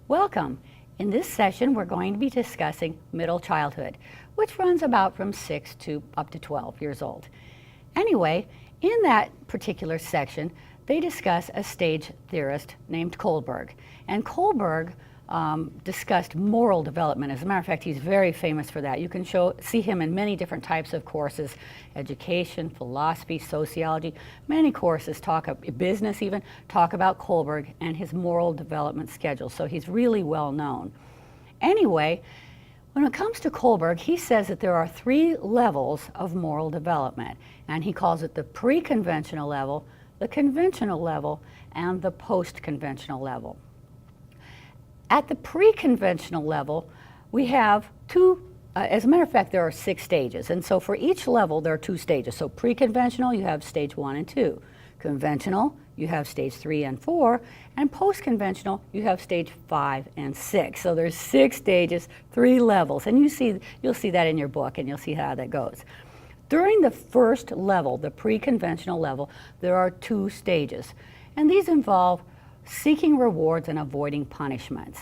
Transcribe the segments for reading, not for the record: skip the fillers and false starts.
Welcome. In this session, we're going to be discussing middle childhood, which runs about from 6 to up to 12 years old. Anyway, in that particular section, they discuss a stage theorist named Kohlberg. And Kohlberg discussed moral development. As a matter of fact, he's very famous for that. You can see him in many different types of courses: education, philosophy, sociology. Many courses business even, talk about Kohlberg and his moral development schedule. So he's really well known. Anyway, when it comes to Kohlberg, he says that there are 3 levels of moral development, and he calls it the pre-conventional level, the conventional level, and the post-conventional level. At the pre-conventional level, we have as a matter of fact, there are 6 stages. And so for each level, there are 2 stages. So pre-conventional, you have stage 1 and 2. Conventional, you have stage 3 and 4. And post-conventional, you have stage 5 and 6. So there's 6 stages, 3 levels. And you'll see that in your book, and you'll see how that goes. During the first level, the pre-conventional level, there are 2 stages. And these involve seeking rewards and avoiding punishments.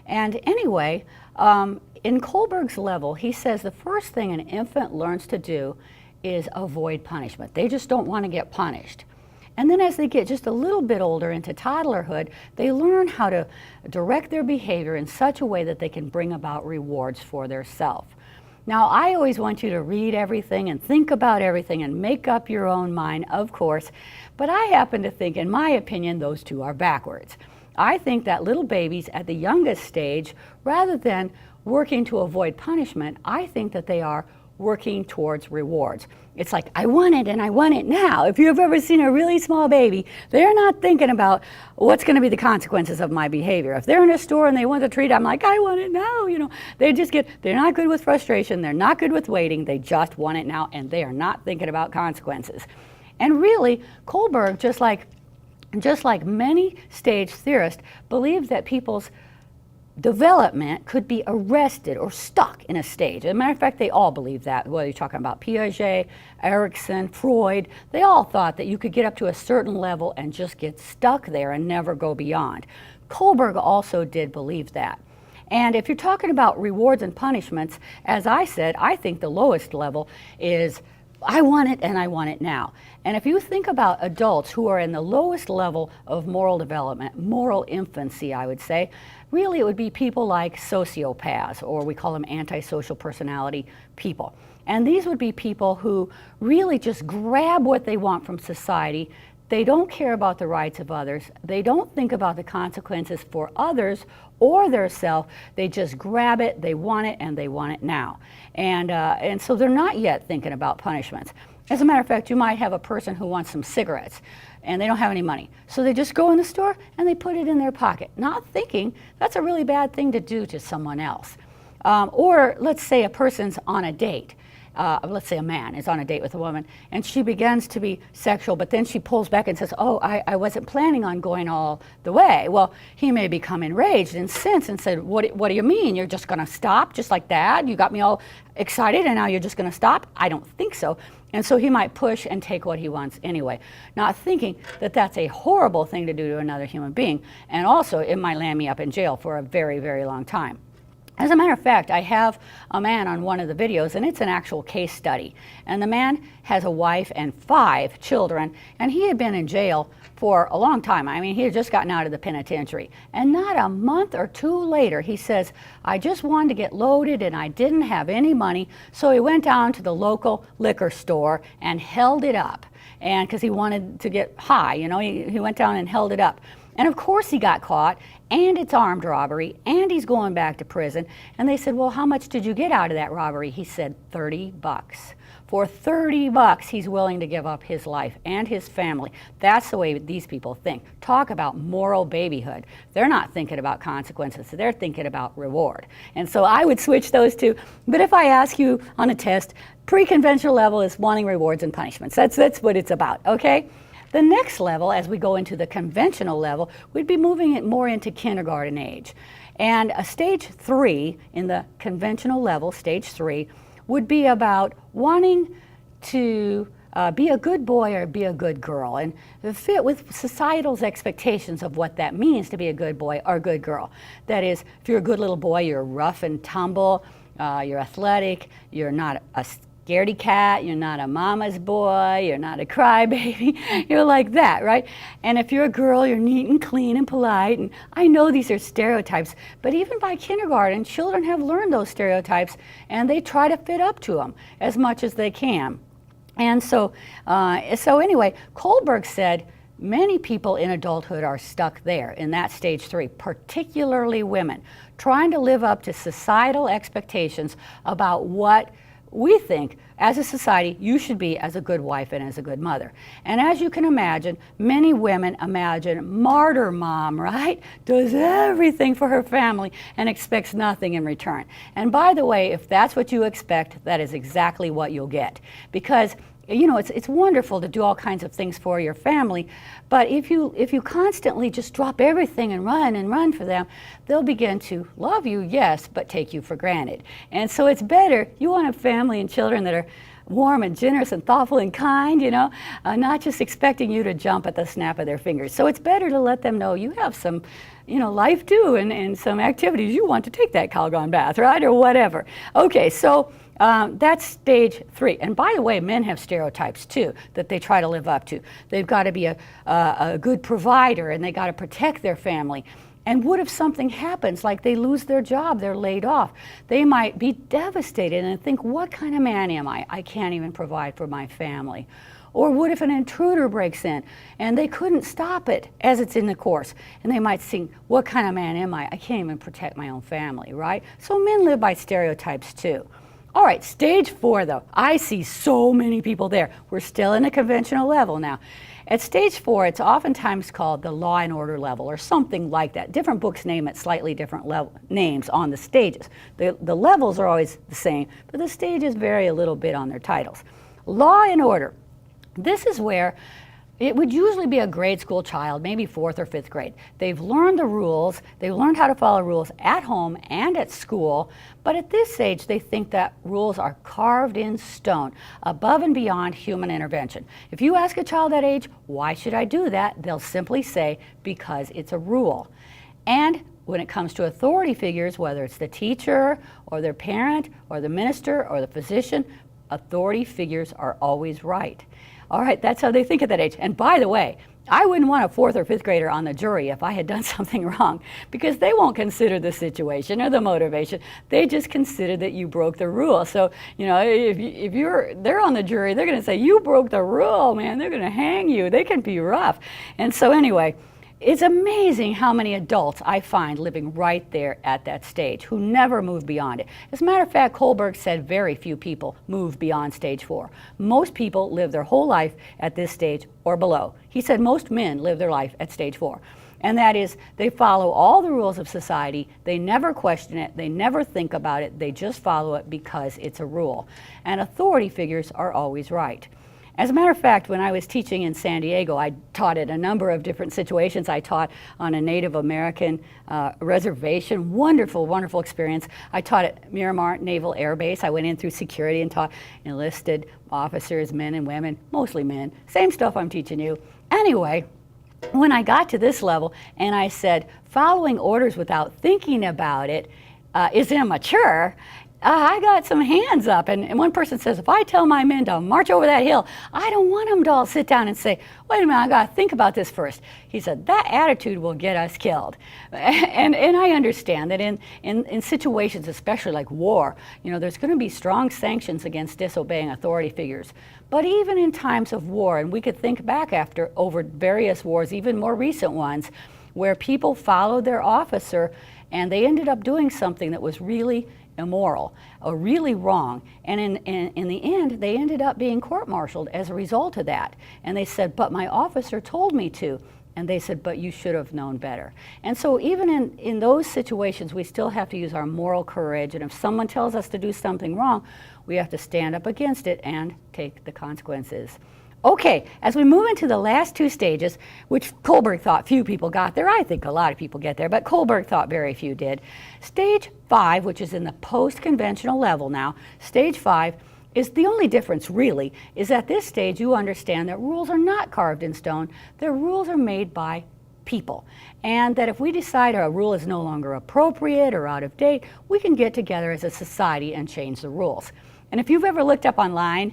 And anyway, in Kohlberg's level, he says the first thing an infant learns to do is avoid punishment. They just don't want to get punished. And then as they get just a little bit older into toddlerhood, they learn how to direct their behavior in such a way that they can bring about rewards for their self. Now, I always want you to read everything and think about everything and make up your own mind, of course, but I happen to think, in my opinion, those 2 are backwards. I think that little babies at the youngest stage, rather than working to avoid punishment, I think that they are working towards rewards. It's like, I want it and I want it now. If you've ever seen a really small baby, they're not thinking about what's going to be the consequences of my behavior. If they're in a store and they want a treat, I'm like, I want it now. They're not good with frustration. They're not good with waiting. They just want it now, and they are not thinking about consequences. And really, Kohlberg, just like many stage theorists, believed that people's development could be arrested or stuck in a stage. As a matter of fact, they all believe that, whether you're talking about Piaget, Erikson, Freud. They all thought that you could get up to a certain level and just get stuck there and never go beyond. Kohlberg also did believe that. And if you're talking about rewards and punishments, as I said, I think the lowest level is I want it and I want it now. And if you think about adults who are in the lowest level of moral development, moral infancy, I would say, really it would be people like sociopaths, or we call them antisocial personality people. And these would be people who really just grab what they want from society. They don't care about the rights of others. They don't think about the consequences for others or their self. They just grab it, they want it, and they want it now. And so they're not yet thinking about punishments. As a matter of fact, you might have a person who wants some cigarettes, and they don't have any money. So they just go in the store and they put it in their pocket, not thinking that's a really bad thing to do to someone else. Or let's say a person's on a date. Let's say a man is on a date with a woman, and she begins to be sexual, but then she pulls back and says, oh, I wasn't planning on going all the way. Well, he may become enraged and incensed and said, what do you mean? You're just going to stop just like that? You got me all excited and now you're just going to stop? I don't think so. And so he might push and take what he wants anyway, not thinking that that's a horrible thing to do to another human being. And also, it might land me up in jail for a very, very long time. As a matter of fact, I have a man on one of the videos, and it's an actual case study. And the man has a wife and 5 children, and he had been in jail for a long time. I mean, he had just gotten out of the penitentiary. And not a month or 2 later, he says, I just wanted to get loaded and I didn't have any money. So he went down to the local liquor store and held it up. And because he wanted to get high, he went down and held it up. And of course he got caught, and it's armed robbery, and he's going back to prison. And they said, well, how much did you get out of that robbery? He said, $30. For $30, he's willing to give up his life and his family. That's the way these people think. Talk about moral babyhood. They're not thinking about consequences. They're thinking about reward. And so I would switch those 2. But if I ask you on a test, pre-conventional level is wanting rewards and punishments. That's what it's about, okay? The next level, as we go into the conventional level, we'd be moving it more into kindergarten age. And a stage 3 in the conventional level, stage 3, would be about wanting to be a good boy or be a good girl, and fit with societal's expectations of what that means to be a good boy or a good girl. That is, if you're a good little boy, you're rough and tumble, you're athletic, you're not a scaredy cat, you're not a mama's boy, you're not a crybaby, you're like that, right? And if you're a girl, you're neat and clean and polite, and I know these are stereotypes, but even by kindergarten, children have learned those stereotypes, and they try to fit up to them as much as they can. And so anyway, Kohlberg said many people in adulthood are stuck there in that stage 3, particularly women, trying to live up to societal expectations about what we think as a society you should be as a good wife and as a good mother. And as you can imagine, many women imagine martyr mom, right? Does everything for her family and expects nothing in return. And by the way, if that's what you expect, that is exactly what you'll get. Because you know, it's wonderful to do all kinds of things for your family, but if you constantly just drop everything and run for them, they'll begin to love you, yes, but take you for granted. And so it's better, you want a family and children that are warm and generous and thoughtful and kind, you know, not just expecting you to jump at the snap of their fingers. So it's better to let them know you have some, you know, life too, and some activities. You want to take that Calgon bath, right, or whatever. Okay, so that's stage 3. And by the way, men have stereotypes too that they try to live up to. They've got to be a good provider, and they got to protect their family. And what if something happens, like they lose their job, they're laid off? They might be devastated and think, what kind of man am I? I can't even provide for my family. Or what if an intruder breaks in and they couldn't stop it as it's in the course? And they might think, what kind of man am I? I can't even protect my own family, right? So men live by stereotypes too. All right, stage 4 though, I see so many people there. We're still in a conventional level now. At stage 4, it's oftentimes called the law and order level or something like that. Different books name it slightly different names on the stages. The levels are always the same, but the stages vary a little bit on their titles. Law and order. This is where it would usually be a grade school child, maybe 4th or 5th grade. They've learned the rules, they've learned how to follow rules at home and at school, but at this age they think that rules are carved in stone, above and beyond human intervention. If you ask a child that age, why should I do that? They'll simply say, because it's a rule. And when it comes to authority figures, whether it's the teacher or their parent or the minister or the physician, authority figures are always right. All right, that's how they think at that age. And by the way, I wouldn't want a 4th or 5th grader on the jury if I had done something wrong, because they won't consider the situation or the motivation. They just consider that you broke the rule. So, you know, if they're on the jury, they're going to say, you broke the rule, man. They're going to hang you. They can be rough. And so anyway, it's amazing how many adults I find living right there at that stage who never move beyond it. As a matter of fact, Kohlberg said very few people move beyond stage 4. Most people live their whole life at this stage or below. He said most men live their life at stage 4. And that is, they follow all the rules of society, they never question it, they never think about it, they just follow it because it's a rule. And authority figures are always right. As a matter of fact, when I was teaching in San Diego, I taught at a number of different situations. I taught on a Native American reservation, wonderful, wonderful experience. I taught at Miramar Naval Air Base. I went in through security and taught enlisted officers, men and women, mostly men. Same stuff I'm teaching you. Anyway, when I got to this level and I said, following orders without thinking about it is immature, I got some hands up, and one person says, if I tell my men to march over that hill, I don't want them to all sit down and say, wait a minute, I got to think about this first. He said, that attitude will get us killed. And I understand that in situations, especially like war, you know, there's going to be strong sanctions against disobeying authority figures. But even in times of war, and we could think back over various wars, even more recent ones, where people followed their officer and they ended up doing something that was really immoral or really wrong, and in the end they ended up being court-martialed as a result of that. And they said, but my officer told me to. And they said, but you should have known better. And so even in those situations, we still have to use our moral courage, and if someone tells us to do something wrong, we have to stand up against it and take the consequences. Okay, as we move into the last 2 stages, which Kohlberg thought few people got there, I think a lot of people get there, but Kohlberg thought very few did. Stage 5, which is in the post-conventional level now, stage 5 is the only difference really is at this stage you understand that rules are not carved in stone. Their rules are made by people, and that if we decide a rule is no longer appropriate or out of date, we can get together as a society and change the rules. And if you've ever looked up online,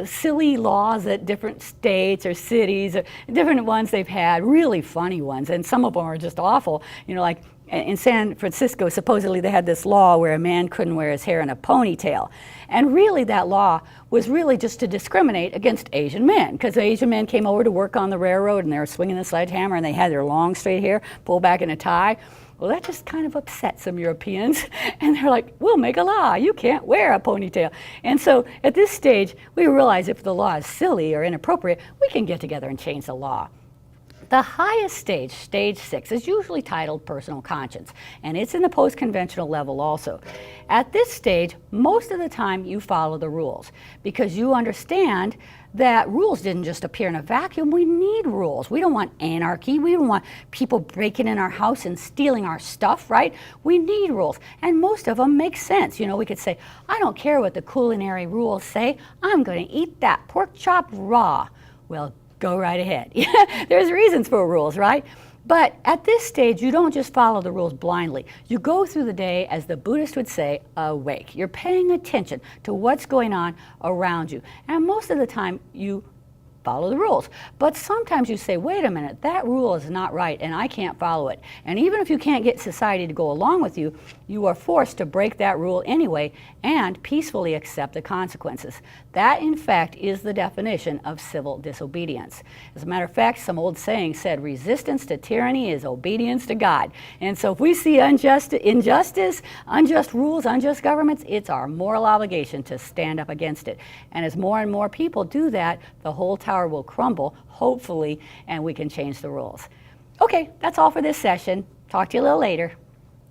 silly laws that different states or cities, or different ones they've had, really funny ones, and some of them are just awful, like in San Francisco, supposedly they had this law where a man couldn't wear his hair in a ponytail. And really that law was really just to discriminate against Asian men, because Asian men came over to work on the railroad and they were swinging the sledgehammer and they had their long straight hair pulled back in a tie. Well, that just kind of upset some Europeans, and they're like, we'll make a law, you can't wear a ponytail. And so at this stage, we realize if the law is silly or inappropriate, we can get together and change the law. The highest stage, stage 6, is usually titled personal conscience, and it's in the post-conventional level also. At this stage, most of the time you follow the rules because you understand that rules didn't just appear in a vacuum. We need rules. We don't want anarchy. We don't want people breaking in our house and stealing our stuff, right? We need rules, and most of them make sense. We could say, I don't care what the culinary rules say. I'm going to eat that pork chop raw. Well, go right ahead. There's reasons for rules, right? But at this stage, you don't just follow the rules blindly. You go through the day, as the Buddhist would say, awake. You're paying attention to what's going on around you. And most of the time, you follow the rules. But sometimes you say, wait a minute, that rule is not right and I can't follow it. And even if you can't get society to go along with you, you are forced to break that rule anyway and peacefully accept the consequences. That, in fact, is the definition of civil disobedience. As a matter of fact, some old saying said, resistance to tyranny is obedience to God. And so if we see injustice, unjust rules, unjust governments, it's our moral obligation to stand up against it. And as more and more people do that, the whole tower will crumble, hopefully, and we can change the rules. Okay, that's all for this session. Talk to you a little later.